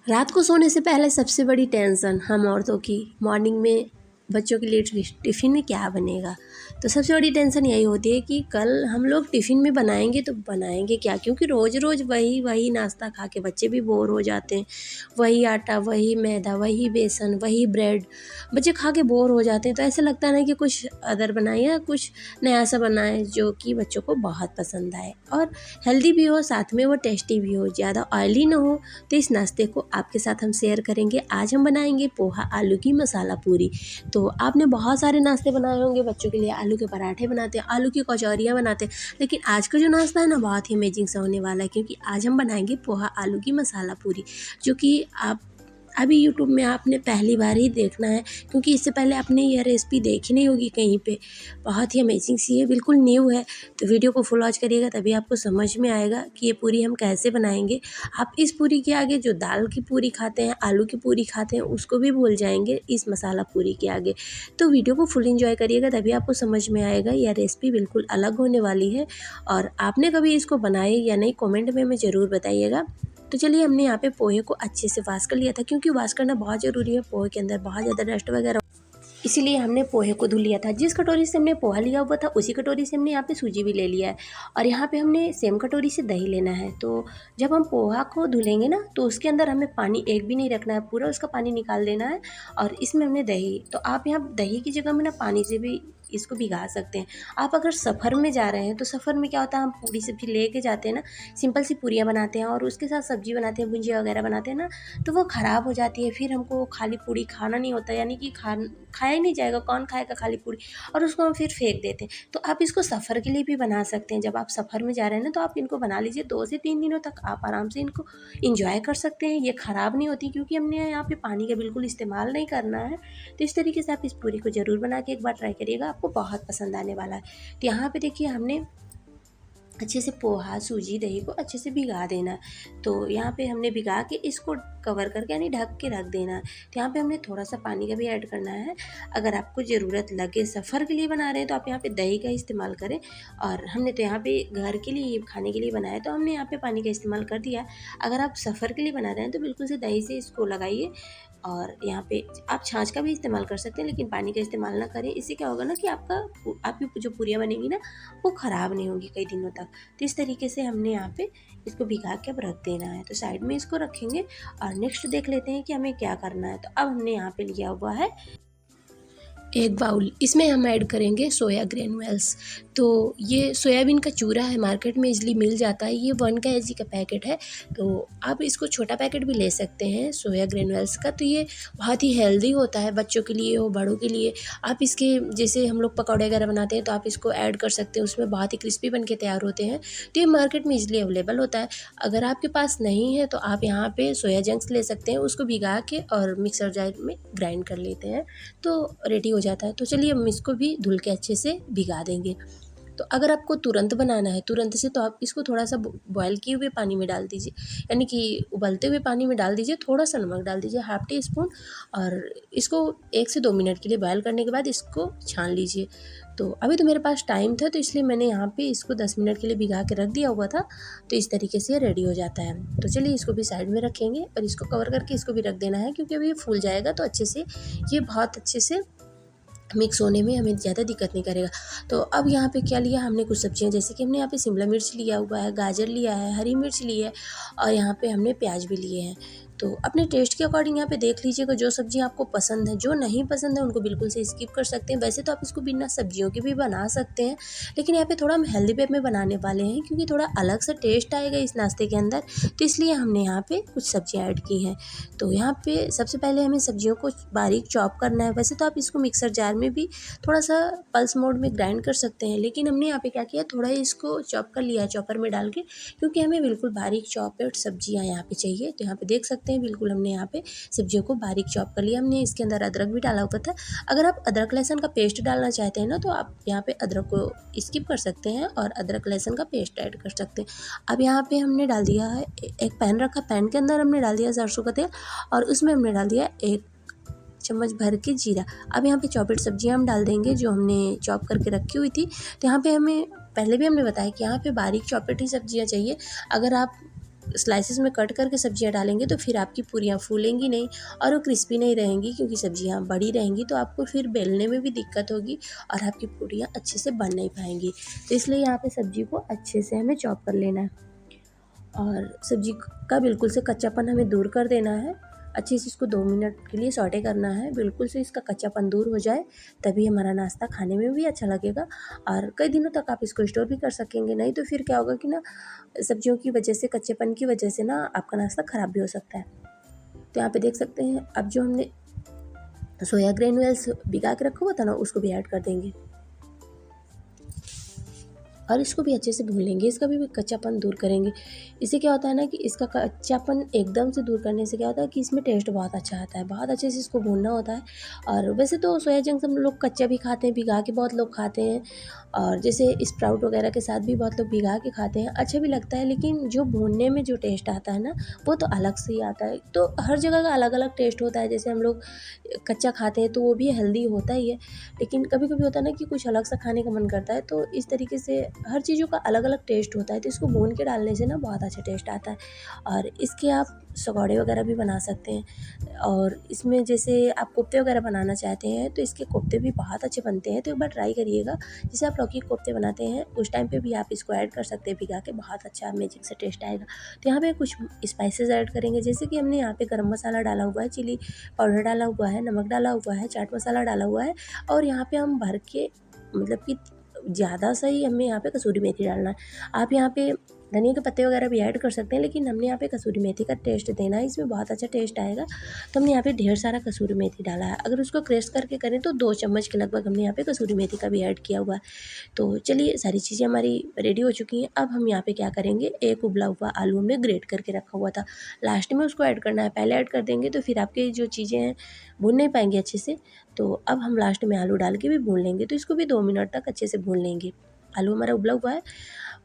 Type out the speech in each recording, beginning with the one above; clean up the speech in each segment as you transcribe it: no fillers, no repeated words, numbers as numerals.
रात को सोने से पहले सबसे बड़ी टेंशन हम औरतों की मॉर्निंग में बच्चों के लिए टिफ़िन में क्या बनेगा। तो सबसे बड़ी टेंशन यही होती है कि कल हम लोग टिफ़िन में बनाएंगे तो बनाएंगे क्या, क्योंकि रोज़ रोज़ वही वही नाश्ता खा के बच्चे भी बोर हो जाते हैं। वही आटा, वही मैदा, वही बेसन, वही ब्रेड, बच्चे खा के बोर हो जाते हैं। तो ऐसा लगता है ना कि कुछ अदर बनाए या कुछ नया सा बनाए जो कि बच्चों को बहुत पसंद आए और हेल्दी भी हो, साथ में वो टेस्टी भी हो, ज़्यादा ऑयली ना हो। तो इस नाश्ते को आपके साथ हम शेयर करेंगे। आज हम बनाएंगे पोहा आलू की मसाला पूरी। तो आपने बहुत सारे नाश्ते बनाए होंगे, बच्चों के लिए आलू के पराठे बनाते हैं, आलू की कचौरियाँ बनाते हैं, लेकिन आज का जो नाश्ता है ना बहुत ही अमेजिंग सा होने वाला है, क्योंकि आज हम बनाएंगे पोहा आलू की मसाला पूरी, जो कि आप अभी यूट्यूब में आपने पहली बार ही देखना है, क्योंकि इससे पहले आपने यह रेसिपी देखी नहीं होगी कहीं पे। बहुत ही अमेजिंग सी है, बिल्कुल न्यू है। तो वीडियो को फुल वॉच करिएगा, तभी आपको समझ में आएगा कि ये पूरी हम कैसे बनाएंगे। आप इस पूरी के आगे जो दाल की पूरी खाते हैं, आलू की पूरी खाते हैं, उसको भी भूल जाएंगे इस मसाला पूरी के आगे। तो वीडियो को फुल एंजॉय करिएगा, तभी आपको समझ में आएगा। यह रेसिपी बिल्कुल अलग होने वाली है और आपने कभी इसको बनाए या नहीं, कमेंट में हमें ज़रूर बताइएगा। तो चलिए, हमने यहाँ पे पोहे को अच्छे से वॉश कर लिया था, क्योंकि वॉश करना बहुत ज़रूरी है। पोहे के अंदर बहुत ज़्यादा डस्ट वगैरह, इसीलिए हमने पोहे को धुल लिया था। जिस कटोरी से हमने पोहा लिया हुआ था, उसी कटोरी से हमने यहाँ पे सूजी भी ले लिया है और यहाँ पे हमने सेम कटोरी से दही लेना है। तो जब हम पोहा को धुलेंगे ना, तो उसके अंदर हमें पानी एक भी नहीं रखना है, पूरा उसका पानी निकाल देना है। और इसमें हमने दही, तो आप यहाँ दही की जगह में ना पानी से भी इसको भिगा सकते हैं। आप अगर सफ़र में जा रहे हैं, तो सफ़र में क्या होता है, हम पूरी सब्जी लेके जाते हैं ना, सिंपल सी पूरियाँ बनाते हैं और उसके साथ सब्जी बनाते हैं, भुंजिया वगैरह बनाते हैं ना, तो वो ख़राब हो जाती है। फिर हमको खाली पूरी खाना नहीं होता, यानी कि खाया ही नहीं जाएगा। कौन खाएगा खाली पूरी, और उसको हम फिर फेंक देते हैं। तो आप इसको सफ़र के लिए भी बना सकते हैं। जब आप सफ़र में जा रहे हैं ना, तो आप इनको बना लीजिए। 2 से 3 दिनों तक आप आराम से इनको इंजॉय कर सकते हैं। ये ख़राब नहीं होती, क्योंकि हमने यहाँ पे पानी का बिल्कुल इस्तेमाल नहीं करना है। तो इस तरीके से आप इस पूरी को ज़रूर बना के एक बार ट्राई करिएगा, आपको बहुत पसंद आने वाला है। तो यहाँ पे देखिए, हमने अच्छे से पोहा, सूजी, दही को अच्छे से भिगा देना है। तो यहाँ पे हमने भिगा के इसको कवर करके यानी ढक के रख देना है। तो यहाँ पे हमने थोड़ा सा पानी का भी ऐड करना है। अगर आपको ज़रूरत लगे, सफ़र के लिए बना रहे हैं, तो आप यहाँ पे दही का इस्तेमाल करें। और हमने तो यहाँ पे घर के लिए, खाने के लिए बनाया, तो हमने यहाँ पे पानी का इस्तेमाल कर दिया। अगर आप सफ़र के लिए बना रहे हैं, तो बिल्कुल से दही से इसको लगाइए। और यहाँ पे आप छाछ का भी इस्तेमाल कर सकते हैं, लेकिन पानी का इस्तेमाल ना करें। इससे क्या होगा ना कि आपकी जो पूरियाँ बनेंगी ना, वो ख़राब नहीं होगी कई दिनों तक। तो इस तरीके से हमने यहाँ पे इसको भिगा के अब रख देना है। तो साइड में इसको रखेंगे और नेक्स्ट देख लेते हैं कि हमें क्या करना है। तो अब हमने यहाँ पे लिया हुआ है एक बाउल, इसमें हम ऐड करेंगे सोया ग्रेनुअल्स। तो ये सोयाबीन का चूरा है, मार्केट में इजली मिल जाता है। ये 1 kg का पैकेट है। तो आप इसको छोटा पैकेट भी ले सकते हैं सोया ग्रेनुअल्स का। तो ये बहुत ही हेल्दी होता है, बच्चों के लिए हो, बड़ों के लिए। आप इसके जैसे हम लोग पकौड़े वगैरह बनाते हैं, तो आप इसको ऐड कर सकते हैं, उसमें बहुत ही क्रिस्पी बन के तैयार होते हैं। तो ये मार्केट में इजली अवेलेबल होता है। अगर आपके पास नहीं है, तो आप यहाँ पे सोया जंक्स ले सकते हैं, उसको भिगा के और मिक्सर जार में ग्राइंड कर लेते हैं, तो रेडी हो जाता है। तो चलिए, हम इसको भी धुल के अच्छे से भिगा देंगे। तो अगर आपको तुरंत बनाना है, तुरंत से, तो आप इसको थोड़ा सा बॉयल किए हुए पानी में डाल दीजिए, यानी कि उबलते हुए पानी में डाल दीजिए। थोड़ा सा नमक डाल दीजिए, ½ टी स्पून, और इसको 1 से 2 मिनट के लिए बॉयल करने के बाद इसको छान लीजिए। तो अभी तो मेरे पास टाइम था, तो इसलिए मैंने यहाँ पे इसको 10 मिनट के लिए भिगा के रख दिया हुआ था। तो इस तरीके से रेडी हो जाता है। तो चलिए, इसको भी साइड में रखेंगे और इसको कवर करके इसको भी रख देना है, क्योंकि अभी ये फूल जाएगा तो अच्छे से, ये बहुत अच्छे से मिक्स होने में हमें ज़्यादा दिक्कत नहीं करेगा। तो अब यहाँ पे क्या लिया हमने, कुछ सब्जियाँ, जैसे कि हमने यहाँ पे शिमला मिर्च लिया हुआ है, गाजर लिया है, हरी मिर्च ली है और यहाँ पे हमने प्याज भी लिए हैं। तो अपने टेस्ट के अकॉर्डिंग यहाँ पे देख लीजिएगा, जो सब्जियाँ आपको पसंद है। जो नहीं पसंद है उनको बिल्कुल से स्किप कर सकते हैं। वैसे तो आप इसको बिना सब्जियों के भी बना सकते हैं, लेकिन यहाँ पे थोड़ा हम हेल्दी वे में बनाने वाले हैं, क्योंकि थोड़ा अलग सा टेस्ट आएगा इस नाश्ते के अंदर। तो इसलिए हमने यहाँ पे कुछ सब्जियाँ ऐड की हैं। तो यहाँ पे सबसे पहले हमें सब्जियों को बारीक चॉप करना है। वैसे तो आप इसको मिक्सर जार में भी थोड़ा सा पल्स मोड में ग्राइंड कर सकते हैं, लेकिन हमने यहाँ पे क्या किया, थोड़ा इसको चॉप कर लिया है चॉपर में डाल के, क्योंकि हमें बिल्कुल बारीक चॉपेड सब्जियाँ यहाँ पे चाहिए। तो यहाँ पे देख सकते हैं, बिल्कुल हमने यहाँ पे सब्जियों को बारीक चॉप कर लिया। हमने इसके अंदर अदरक भी डाला हुआ था। अगर आप अदरक लहसुन का पेस्ट डालना चाहते हैं ना, तो आप यहाँ पे अदरक को स्किप कर सकते हैं और अदरक लहसुन का पेस्ट ऐड कर सकते हैं। अब यहाँ पे हमने डाल दिया है, एक पैन रखा, पैन के अंदर हमने डाल दिया सरसों का तेल और उसमें हमने डाल दिया 1 चम्मच भर के जीरा। अब यहाँ पे चॉपेड सब्जियाँ हम डाल देंगे, जो हमने चॉप करके रखी हुई थी। तो यहाँ पे हमें पहले भी हमने बताया कि यहाँ पे बारीक चॉपेड ही सब्जियाँ चाहिए। अगर आप स्लाइसेस में कट करके सब्जियां डालेंगे तो फिर आपकी पूरियाँ फूलेंगी नहीं और वो क्रिस्पी नहीं रहेंगी, क्योंकि सब्जियां बड़ी रहेंगी तो आपको फिर बेलने में भी दिक्कत होगी और आपकी पूरियाँ अच्छे से बन नहीं पाएंगी। तो इसलिए यहाँ पे सब्जी को अच्छे से हमें चॉप कर लेना है और सब्जी का बिल्कुल से कच्चापन हमें दूर कर देना है। अच्छे से इसको 2 मिनट के लिए सौटे करना है, बिल्कुल से इसका कच्चापन दूर हो जाए, तभी हमारा नाश्ता खाने में भी अच्छा लगेगा और कई दिनों तक आप इसको स्टोर भी कर सकेंगे। नहीं तो फिर क्या होगा कि ना, सब्जियों की वजह से, कच्चेपन की वजह से ना आपका नाश्ता ख़राब भी हो सकता है। तो यहाँ पे देख सकते हैं, अब जो हमने सोया ग्रेन्यूल्स भिगा के रखा हुआ था ना, उसको भी ऐड कर देंगे और इसको भी अच्छे से भून लेंगे। इसका भी कच्चापन दूर करेंगे। इससे क्या होता है ना कि इसका कच्चापन एकदम से दूर करने से क्या होता है कि इसमें टेस्ट बहुत अच्छा आता है। बहुत अच्छे से इसको भूनना होता है। और वैसे तो सोया जंक्स हम लोग कच्चा भी खाते हैं, भिगा के बहुत लोग खाते हैं, और जैसे स्प्राउट वगैरह के साथ भी बहुत लोग भिगा के खाते हैं, अच्छा भी लगता है। लेकिन जो भूनने में जो टेस्ट आता है ना, वो तो अलग से ही आता है। तो हर जगह का अलग अलग टेस्ट होता है। जैसे हम लोग कच्चा खाते हैं तो वो भी हेल्दी होता ही है, लेकिन कभी कभी होता है ना कि कुछ अलग सा खाने का मन करता है। तो इस तरीके से हर चीज़ों का अलग अलग टेस्ट होता है। तो इसको भून के डालने से ना बहुत अच्छा टेस्ट आता है। और इसके आप पकौड़े वगैरह भी बना सकते हैं। और इसमें जैसे आप कोफ्ते वगैरह बनाना चाहते हैं तो इसके कोफ्ते भी बहुत अच्छे बनते हैं। तो एक बार ट्राई करिएगा। जैसे आप लौकी के कोफ्ते बनाते हैं उस टाइम पे भी आप इसको ऐड कर सकते हैं भिगा के, बहुत अच्छा मैजिक से टेस्ट आएगा। तो यहाँ पे कुछ स्पाइसेस ऐड करेंगे, जैसे कि हमने यहाँ पे गरम मसाला डाला हुआ है, चिली पाउडर डाला हुआ है, नमक डाला हुआ है, चाट मसाला डाला हुआ है, और यहाँ पे हम भर के, मतलब कि ज़्यादा सही हमें यहाँ पे कसूरी मेथी डालना है। आप यहाँ पे धनिया के पत्ते वगैरह भी ऐड कर सकते हैं, लेकिन हमने यहाँ पे कसूरी मेथी का टेस्ट देना है, इसमें बहुत अच्छा टेस्ट आएगा। तो हमने यहाँ पे ढेर सारा कसूरी मेथी डाला है। अगर उसको क्रश करके करें तो 2 चम्मच के लगभग हमने यहाँ पे कसूरी मेथी का भी ऐड किया हुआ है। तो चलिए, सारी चीज़ें हमारी रेडी हो चुकी हैं। अब हम यहाँ पे क्या करेंगे, एक उबला हुआ आलू हमने ग्रेट करके रखा हुआ था, लास्ट में उसको ऐड करना है। पहले ऐड कर देंगे तो फिर आपके जो चीज़ें हैं भून नहीं पाएंगे अच्छे से। तो अब हम लास्ट में आलू डाल के भी भून लेंगे। तो इसको भी 2 मिनट तक अच्छे से भून लेंगे। आलू हमारा उबला हुआ है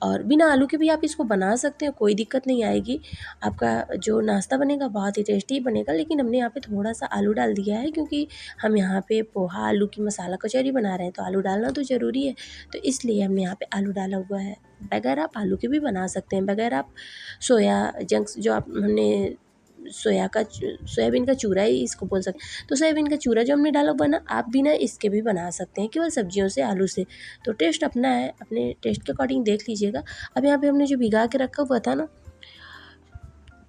और बिना आलू के भी आप इसको बना सकते हैं, कोई दिक्कत नहीं आएगी। आपका जो नाश्ता बनेगा बहुत ही टेस्टी बनेगा। लेकिन हमने यहाँ पे थोड़ा सा आलू डाल दिया है, क्योंकि हम यहाँ पे पोहा आलू की मसाला कचौरी बना रहे हैं, तो आलू डालना तो ज़रूरी है। तो इसलिए हमने यहाँ पे आलू डाला हुआ है। बगैर आप आलू के भी बना सकते हैं, बगैर आप सोया जंक्स, जो आप हमने सोयाबीन का चूरा ही इसको बोल सकते हैं। तो सोयाबीन का चूरा जो हमने डाला हुआ ना, आप बिना इसके भी बना सकते हैं, केवल सब्जियों से, आलू से। तो टेस्ट अपना है, अपने टेस्ट के अकॉर्डिंग देख लीजिएगा। अब यहाँ पे हमने जो भिगा के रखा हुआ था ना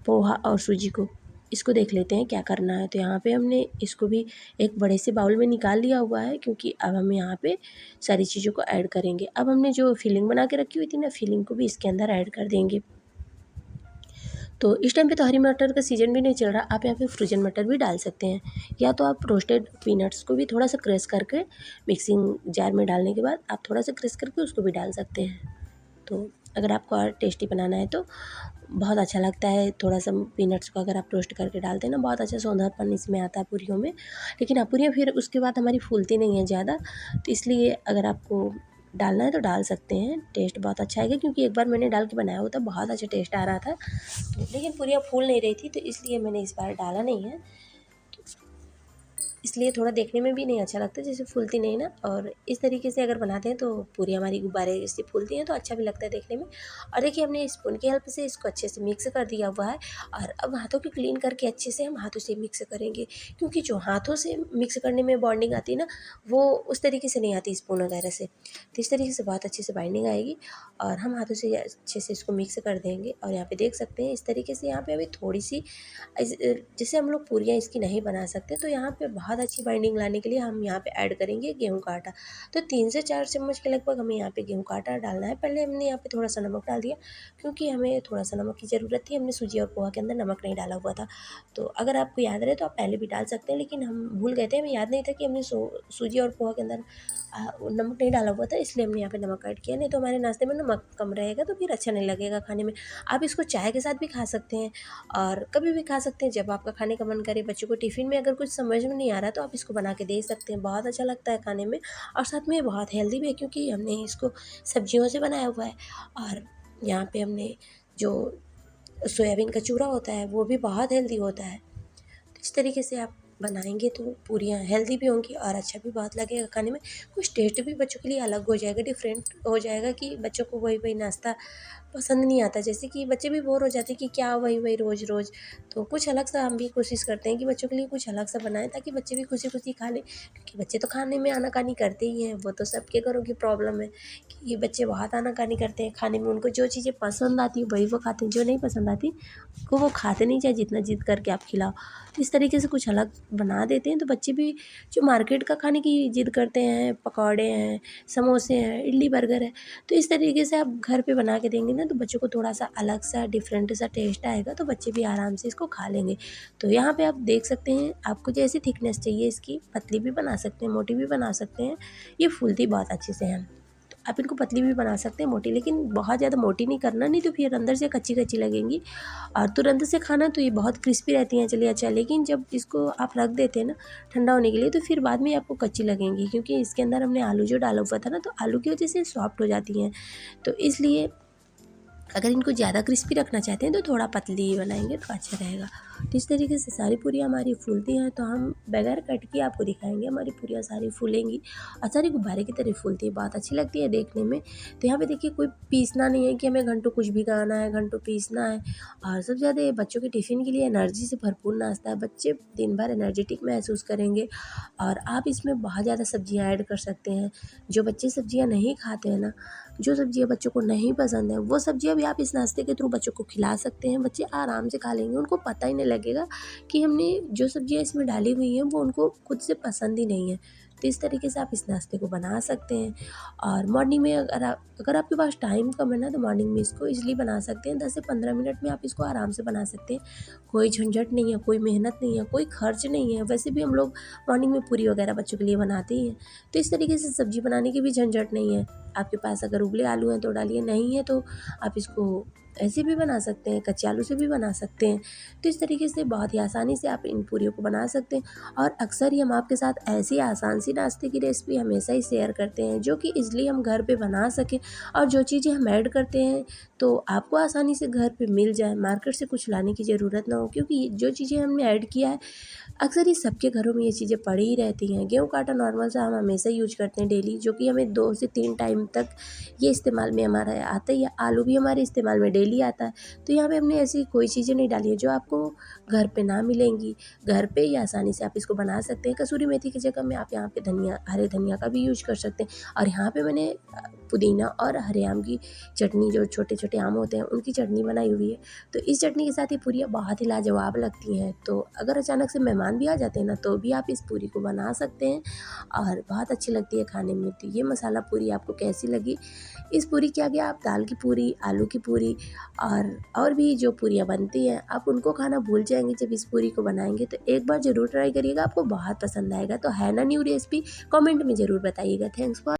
पोहा और सूजी को, इसको देख लेते हैं क्या करना है। तो यहाँ पे हमने इसको भी एक बड़े से बाउल में निकाल लिया हुआ है, क्योंकि अब हम यहाँ पे सारी चीज़ों को ऐड करेंगे। अब हमने जो फिलिंग बना के रखी हुई थी ना, फिलिंग को भी इसके अंदर ऐड कर देंगे। तो इस टाइम पे तो हरी मटर का सीज़न भी नहीं चल रहा, आप यहाँ पे फ्रोजन मटर भी डाल सकते हैं, या तो आप रोस्टेड पीनट्स को भी थोड़ा सा क्रश करके मिक्सिंग जार में डालने के बाद आप थोड़ा सा क्रश करके उसको भी डाल सकते हैं। तो अगर आपको और टेस्टी बनाना है तो बहुत अच्छा लगता है। थोड़ा सा पीनट्स को अगर आप रोस्ट करके डालते हैं ना, बहुत अच्छा सौंधापन इसमें आता है पूरियों में। लेकिन हाँ, पूरियाँ फिर उसके बाद हमारी फूलती नहीं है ज़्यादा, तो इसलिए अगर आपको डालना है तो डाल सकते हैं, टेस्ट बहुत अच्छा आएगा। क्योंकि एक बार मैंने डाल के बनाया हुआ था, बहुत अच्छा टेस्ट आ रहा था, लेकिन पूरियाँ फूल नहीं रही थी, तो इसलिए मैंने इस बार डाला नहीं है। इसलिए थोड़ा देखने में भी नहीं अच्छा लगता, जैसे फूलती नहीं ना। और इस तरीके से अगर बनाते हैं तो पूरी हमारी गुब्बारे जैसे फूलती हैं, तो अच्छा भी लगता है देखने में। और देखिए, हमने स्पून की हेल्प से इसको अच्छे से मिक्स कर दिया हुआ है। और अब हाथों की क्लीन करके अच्छे से हम हाथों से मिक्स करेंगे, क्योंकि जो हाथों से मिक्स करने में बॉन्डिंग आती है ना, वो उस तरीके से नहीं आती स्पून वगैरह से। तो इस तरीके से बहुत अच्छे से बाइंडिंग आएगी और हम हाथों से अच्छे से इसको मिक्स कर देंगे। और यहाँ पे देख सकते हैं इस तरीके से, यहाँ पे अभी थोड़ी सी जैसे हम लोग पूरियाँ इसकी नहीं बना सकते, तो यहाँ पे बहुत अच्छी बाइंडिंग लाने के लिए हम यहाँ पे ऐड करेंगे गेहूं का आटा। तो 3 से 4 चम्मच के लगभग हमें यहाँ पे गेहूं का आटा डालना है। पहले हमने यहाँ पे थोड़ा सा नमक डाल दिया, क्योंकि हमें थोड़ा सा नमक की ज़रूरत थी। हमने सूजी और पोहा के अंदर नमक नहीं डाला हुआ था। तो अगर आपको याद रहे तो आप पहले भी डाल सकते हैं, लेकिन हम भूल गए थे, हमें याद नहीं था कि हमने सूजी और पोहा के अंदर नमक नहीं डाला हुआ था, इसलिए हमने यहाँ पे नमक ऐड किया। नहीं तो हमारे नाश्ते में नमक कम रहेगा तो फिर अच्छा नहीं लगेगा खाने में। आप इसको चाय के साथ भी खा सकते हैं और कभी भी खा सकते हैं, जब आपका खाने का मन करे। बच्चों को टिफ़िन में अगर कुछ समझ में नहीं आ रहा तो आप इसको बना के दे सकते हैं, बहुत अच्छा लगता है खाने में। और साथ में बहुत हेल्दी भी है, क्योंकि हमने इसको सब्जियों से बनाया हुआ है। और यहाँ पे हमने जो सोयाबीन का चूरा होता है वो भी बहुत हेल्दी होता है। तो इस तरीके से आप बनाएंगे तो पूरियाँ हेल्दी भी होंगी और अच्छा भी बहुत लगेगा खाने में। कुछ टेस्ट भी बच्चों के लिए अलग हो जाएगा, डिफरेंट हो जाएगा, कि बच्चों को वही वही नाश्ता पसंद नहीं आता। जैसे कि बच्चे भी बोर हो जाते हैं कि क्या वही वही रोज़ रोज़, तो कुछ अलग सा हम भी कोशिश करते हैं कि बच्चों के लिए कुछ अलग सा बनाएं, ताकि बच्चे भी खुशी खुशी खा लें। क्योंकि बच्चे तो खाने में आनाकानी करते ही हैं, वो तो सबके घरों की प्रॉब्लम है कि बच्चे बहुत आनाकानी करते हैं खाने में। उनको जो चीज़ें पसंद आती है वही वो खाते हैं, जो नहीं पसंद आती को वो खाते नहीं, चाहे जितना जिद करके आप खिलाओ। तो इस तरीके से कुछ अलग बना देते हैं, तो बच्चे भी जो मार्केट का खाने की जिद करते हैं, पकौड़े हैं, समोसे हैं, इडली बर्गर है, तो इस तरीके से आप घर पे बना के देंगे ना, तो बच्चों को थोड़ा सा अलग सा डिफरेंट सा टेस्ट आएगा, तो बच्चे भी आराम से इसको खा लेंगे। तो यहाँ पे आप देख सकते हैं, आपको जैसी थिकनेस चाहिए इसकी, पतली भी बना सकते हैं, मोटी भी बना सकते हैं। ये फूलती बहुत अच्छे से है, तो आप इनको पतली भी बना सकते हैं, मोटी, लेकिन बहुत ज़्यादा मोटी नहीं करना, नहीं तो फिर अंदर से कच्ची कच्ची लगेंगी। और तुरंत से खाना तो ये बहुत क्रिस्पी रहती हैं, चलिए अच्छा, लेकिन जब इसको आप रख देते हैं ना ठंडा होने के लिए, तो फिर बाद में आपको कच्ची लगेंगी, क्योंकि इसके अंदर हमने आलू जो डाला हुआ था ना, तो आलू की वजह से सॉफ्ट हो जाती हैं। तो इसलिए अगर इनको ज़्यादा क्रिस्पी रखना चाहते हैं तो थोड़ा पतली ही बनाएंगे तो अच्छा रहेगा। तो इस तरीके से सारी पूरियाँ हमारी फूलती हैं, तो हम बगैर कट के आपको दिखाएंगे, हमारी पूरियाँ सारी फूलेंगी और सारी गुब्बारे की तरह फूलती है, बहुत अच्छी लगती है देखने में। तो यहाँ पे देखिए कोई पीसना नहीं है कि हमें घंटों कुछ भी खाना है, घंटों पीसना है। और सबसे ज़्यादा ये बच्चों के टिफ़िन के लिए एनर्जी से भरपूर नाश्ता है, बच्चे दिन भर एनर्जेटिक महसूस करेंगे। और आप इसमें बहुत ज़्यादा सब्जियाँ ऐड कर सकते हैं। जो बच्चे सब्जियाँ नहीं खाते हैं ना, जो सब्जियाँ बच्चों को नहीं पसंद है, वो सब्जियाँ भी आप इस नाश्ते के थ्रू बच्चों को खिला सकते हैं। बच्चे आराम से खा लेंगे, उनको पता ही नहीं लगेगा कि हमने जो सब्जियाँ इसमें डाली हुई हैं वो उनको खुद से पसंद ही नहीं है। तो इस तरीके से आप इस नाश्ते को बना सकते हैं। और मॉर्निंग में अगर आपके पास टाइम कम है ना, तो मॉर्निंग में इसको ईज़िली बना सकते हैं। 10 से 15 मिनट में आप इसको आराम से बना सकते हैं। कोई झंझट नहीं है, कोई मेहनत नहीं है, कोई खर्च नहीं है। वैसे भी हम लोग मॉर्निंग में पूरी वगैरह बच्चों के लिए बनाते ही हैं। तो इस तरीके से सब्ज़ी बनाने की भी झंझट नहीं है। आपके पास अगर उबले आलू हैं तो डालिए, नहीं है तो आप इसको ऐसे भी बना सकते हैं, कच्चे आलू से भी बना सकते हैं। तो इस तरीके से बहुत ही आसानी से आप इन पूरियों को बना सकते हैं। और अक्सर ही हम आपके साथ ऐसी आसान सी नाश्ते की रेसिपी हमेशा ही शेयर करते हैं, जो कि ईज़िली हम घर पे बना सकें। और जो चीज़ें हम ऐड करते हैं तो आपको आसानी से घर पे मिल जाए, मार्केट से कुछ लाने की ज़रूरत ना हो। क्योंकि जो चीज़ें हमने ऐड किया है, अक्सर ही सबके घरों में ये चीज़ें पड़ी ही रहती हैं। गेहूँ का आटा नॉर्मल सा हम हमेशा यूज करते हैं डेली, जो कि हमें 2 से 3 टाइम तक ये इस्तेमाल में हमारा आता ही है। आलू भी हमारे इस्तेमाल में डेली आता है। तो यहाँ पे हमने ऐसी कोई चीज़ें नहीं डाली है जो आपको घर पे ना मिलेंगी। घर पे ही आसानी से आप इसको बना सकते हैं। कसूरी मेथी की जगह में आप यहाँ पे धनिया, हरे धनिया का भी यूज कर सकते हैं। और यहाँ पे मैंने पुदीना और हरे आम की चटनी, जो छोटे छोटे आम होते हैं उनकी चटनी बनाई हुई है। तो इस चटनी के साथ ये पूरियाँ बहुत ही लाजवाब लगती हैं। तो अगर अचानक से मेहमान भी आ जाते हैं ना, तो भी आप इस पूरी को बना सकते हैं और बहुत अच्छी लगती है खाने में। तो ये मसाला पूरी आपको कैसी लगी? इस पूरी के आगे आप दाल की पूरी, आलू की पूरी और भी जो पूरियाँ बनती हैं, आप उनको खाना भूल जाएंगे जब इस पूरी को बनाएंगे। तो एक बार ज़रूर ट्राई करिएगा, आपको बहुत पसंद आएगा। तो है ना न्यू रेसिपी? कमेंट में ज़रूर बताइएगा। Thanks for